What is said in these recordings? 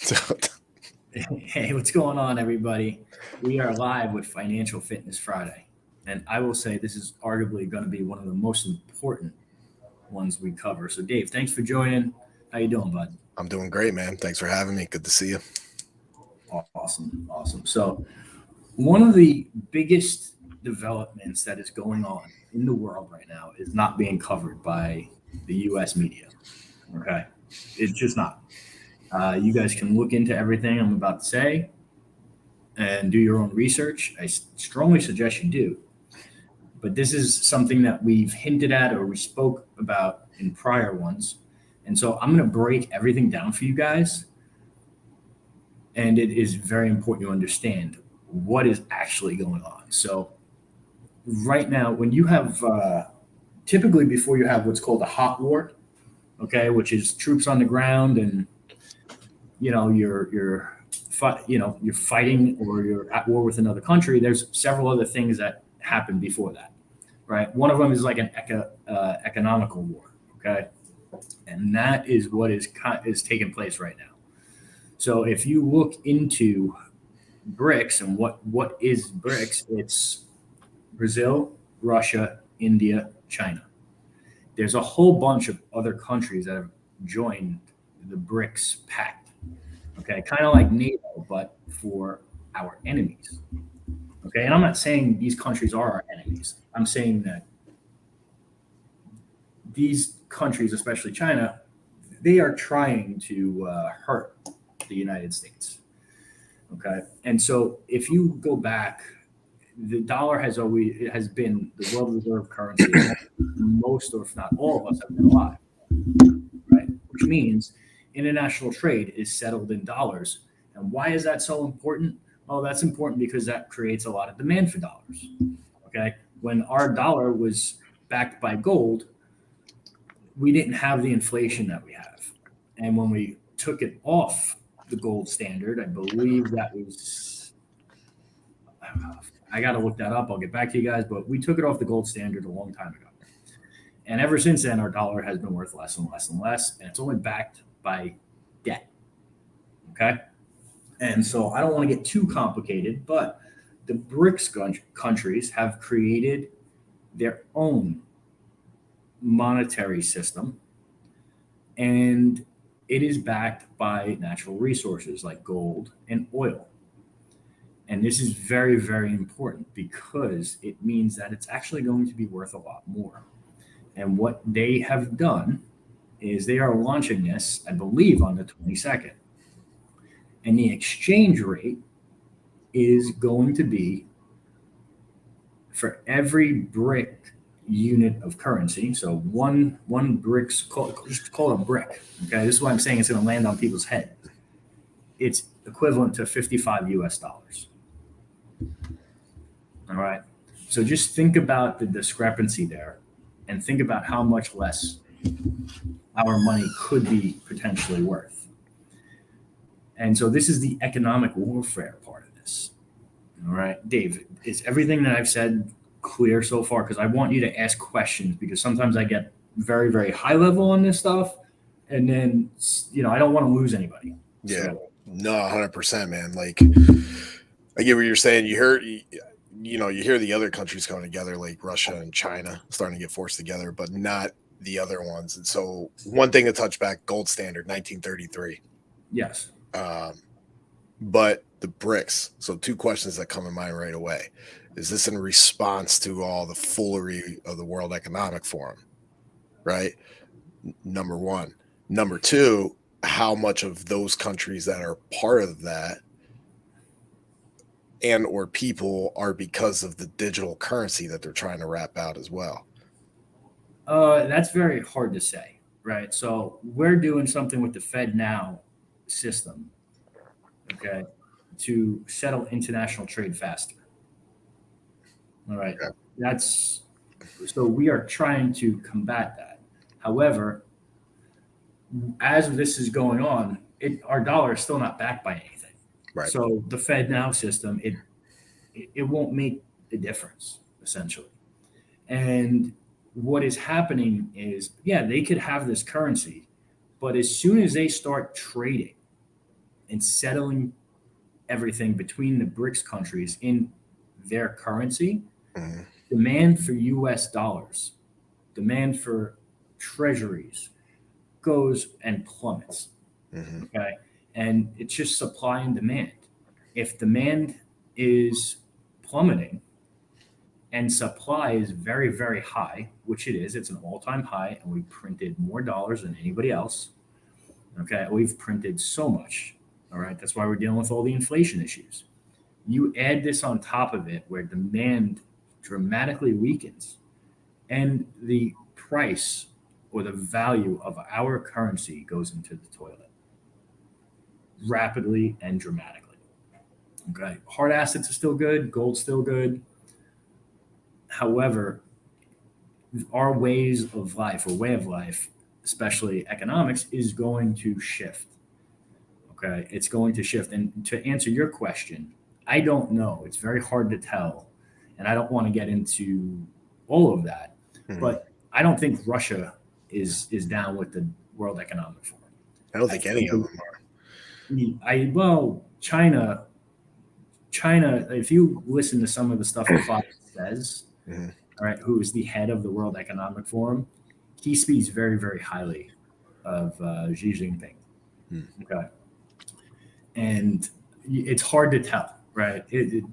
Hey, what's going on, everybody? We are live with Financial Fitness Friday. And I will say this is arguably going to be one of the most important ones we cover. So, Dave, thanks for joining. How you doing, bud? I'm doing great, man. Thanks for having me. Good to see you. Awesome, awesome. So, one of the biggest developments that is going on in the world right now is not being covered by the U.S. media. Okay, it's just not. You guys can look into everything I'm about to say and do your own research. I strongly suggest you do. But this is something that we've hinted at or we spoke about in prior ones. And so I'm going to break everything down for you guys. And it is very important to understand what is actually going on. So, right now, when you have typically before you have what's called a hot war, okay, which is troops on the ground and you're fighting or you're at war with another country. There's several other things that happen before that, right? One of them is like an economical war, okay, and that is what is taking place right now. So if you look into BRICS and what is BRICS, it's Brazil, Russia, India, China. There's a whole bunch of other countries that have joined the BRICS pact. Okay, kind of like NATO, but for our enemies. Okay, and I'm not saying these countries are our enemies. I'm saying that these countries, especially China, they are trying to hurt the United States. Okay, and so if you go back, the dollar has been the world reserve currency. Most, or if not all of us, have been alive, right? Which means international trade is settled in dollars. And why is that so important? Well, that's important because that creates a lot of demand for dollars. Okay. When our dollar was backed by gold, we didn't have the inflation that we have. And when we took it off the gold standard, I believe that was, I got to look that up. I'll get back to you guys, but we took it off the gold standard a long time ago. And ever since then, our dollar has been worth less and less and less. And it's only backed by debt. Okay. And so I don't want to get too complicated, but the BRICS countries have created their own monetary system, and it is backed by natural resources like gold and oil. And this is very, very important because it means that it's actually going to be worth a lot more. And what they have done is they are launching this, I believe, on the 22nd. And the exchange rate is going to be for every brick unit of currency. So one bricks, just call it a brick. Okay, this is why I'm saying it's going to land on people's head. It's equivalent to 55 US dollars. All right. So just think about the discrepancy there, and think about how much less our money could be potentially worth. And so this is the economic warfare part of this. All right, Dave, is everything that I've said clear so far? Because I want you to ask questions because sometimes I get very, very high level on this stuff. And then, I don't want to lose anybody. Yeah, So, no, 100%, man. Like, I get what you're saying. You hear the other countries coming together, like Russia and China, starting to get forced together, but not the other ones. And so, one thing to touch back: gold standard, 1933. yes. Um, but the BRICS. So, two questions that come to mind right away: is this in response to all the foolery of the World Economic Forum? Right. Number one. Number two, how much of those countries that are part of that and or people are because of the digital currency that they're trying to wrap out as well? That's very hard to say, right? So we're doing something with the Fed now system, okay, to settle international trade faster. All right. Yeah. That's so we are trying to combat that. However, as this is going on, our dollar is still not backed by anything. Right. So the Fed now system, it won't make a difference essentially. And what is happening is, yeah, they could have this currency, but as soon as they start trading, and settling everything between the BRICS countries in their currency, Mm-hmm. demand for US dollars, demand for treasuries goes and plummets. Mm-hmm. Okay. And it's just supply and demand. If demand is plummeting and supply is very, very high, which it is, it's an all time high, and we printed more dollars than anybody else. Okay. We've printed so much. All right. That's why we're dealing with all the inflation issues. You add this on top of it where demand dramatically weakens and the price or the value of our currency goes into the toilet rapidly and dramatically. Okay. Hard assets are still good, gold's still good. However, our ways of life or way of life, especially economics, is going to shift. Okay. It's going to shift. And to answer your question, I don't know. It's very hard to tell. And I don't want to get into all of that. Mm-hmm. But I don't think Russia is down with the World Economic Forum. I don't think any of them are. Well, China. If you listen to some of the stuff that Fox says, Mm-hmm. all right, who is the head of the World Economic Forum, he speaks very, very highly of Xi Jinping. Mm-hmm. Okay, and it's hard to tell, right? It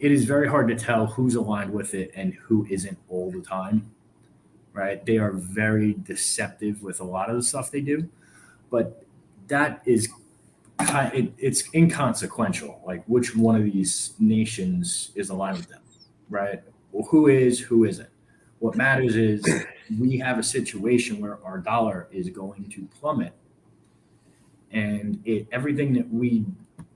is very hard to tell who's aligned with it and who isn't all the time, right? They are very deceptive with a lot of the stuff they do, but that is it's inconsequential. Like which one of these nations is aligned with them, right? Well, who is, who isn't? What matters is we have a situation where our dollar is going to plummet, and everything that we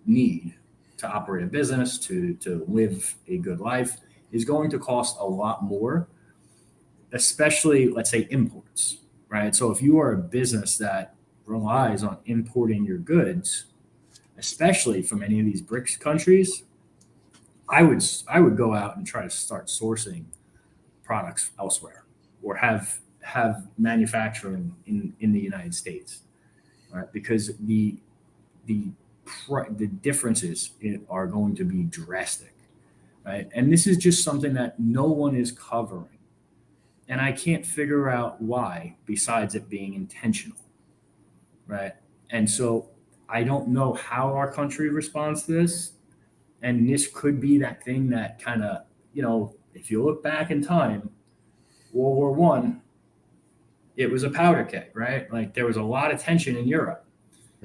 need to operate a business, to live a good life, is going to cost a lot more, especially, let's say, imports, right? So if you are a business that relies on importing your goods, especially from any of these BRICS countries, I would go out and try to start sourcing products elsewhere or have manufacturing in the United States, right? Because the differences are going to be drastic, right? And this is just something that no one is covering, and I can't figure out why, besides it being intentional, right? And so I don't know how our country responds to this, and this could be that thing that kind of, if you look back in time, World War One, it was a powder keg, right? Like there was a lot of tension in Europe.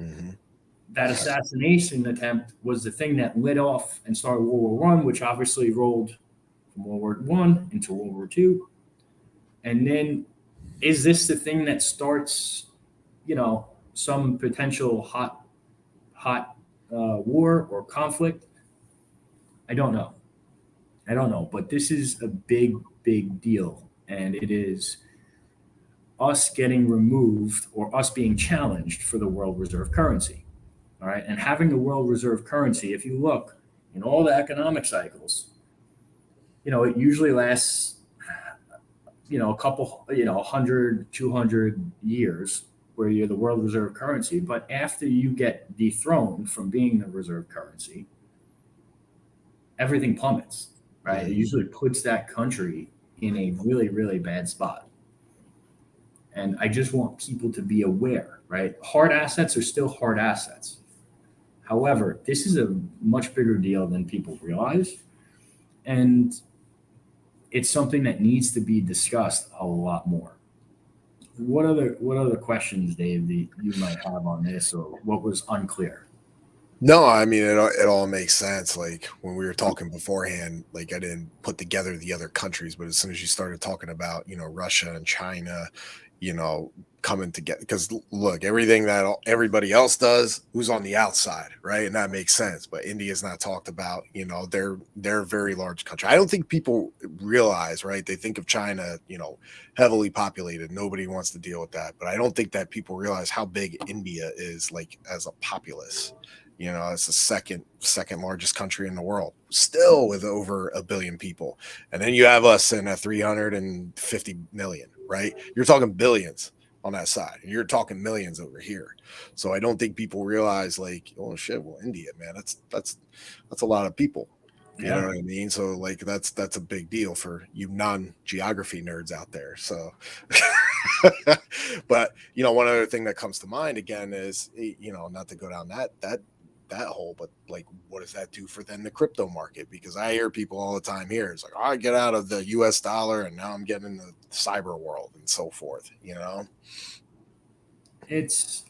Mm-hmm. That assassination attempt was the thing that lit off and started World War One, which obviously rolled from World War One into World War Two. And then is this the thing that starts, some potential hot war or conflict? I don't know. But this is a big, big deal. And it is us getting removed or us being challenged for the world reserve currency. All right. And having the world reserve currency, if you look in all the economic cycles, it usually lasts, a couple, 100, 200 years where you're the world reserve currency. But after you get dethroned from being the reserve currency, everything plummets, right? It usually puts that country in a really, really bad spot. And I just want people to be aware, right? Hard assets are still hard assets. However, this is a much bigger deal than people realize. And it's something that needs to be discussed a lot more. What other questions, Dave, that you might have on this, or what was unclear? No, I mean, it all makes sense. Like when we were talking beforehand, like I didn't put together the other countries, but as soon as you started talking about, Russia and China, coming together, because look, everything that everybody else does, who's on the outside, right? And that makes sense. But India's not talked about, they're a very large country. I don't think people realize, right? They think of China, heavily populated. Nobody wants to deal with that. But I don't think that people realize how big India is, like as a populace. It's the second largest country in the world, still with over 1 billion people. And then you have us in at 350 million, right? You're talking billions. on that side. And you're talking millions over here. So I don't think people realize like, oh shit, well, India, man, that's a lot of people. You know what I mean? So like that's a big deal for you non-geography nerds out there. So but you know, one other thing that comes to mind again is, you know, not to go down that hole, but like what does that do for then the crypto market? Because I hear people all the time here, it's like, oh, I get out of the US dollar and now I'm getting in the cyber world and so forth, you know? It's,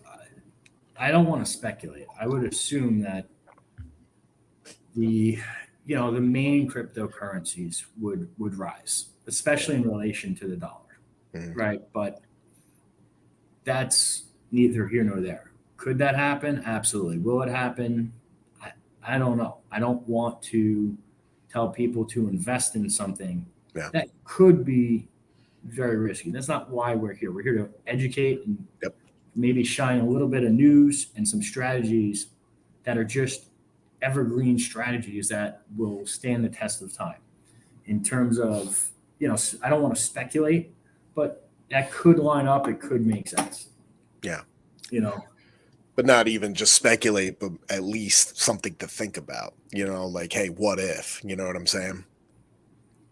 I don't want to speculate. I would assume that the, you know, the main cryptocurrencies would rise, especially in relation to the dollar, right? But that's neither here nor there. Could that happen? Absolutely. Will it happen? I don't know. I don't want to tell people to invest in something that could be very risky. That's not why we're here. We're here to educate and maybe shine a little bit of news and some strategies that are just evergreen strategies that will stand the test of time. In terms of, you know, I don't want to speculate, but that could line up. It could make sense. Yeah. You know, but not even just speculate, but at least something to think about, you know, like, hey, what if, you know what I'm saying?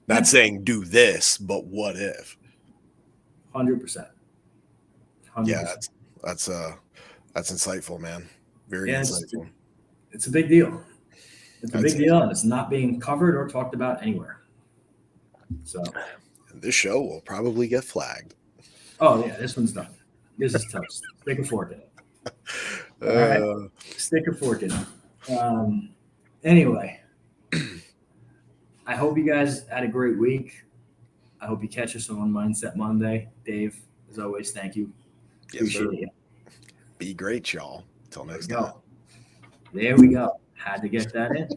Not saying do this, but what if? 100%. Yeah, that's insightful, man. Very insightful. It's a big deal. It's a big deal, and it's not being covered or talked about anywhere. So this show will probably get flagged. Oh yeah, this one's done. This is toast. Stick a fork in it. All right, stick a fork in it. Anyway, I hope you guys had a great week. I hope you catch us on Mindset Monday. Dave, as always, thank you. Appreciate you. Be great, y'all. Till next time. There we go. Had to get that in.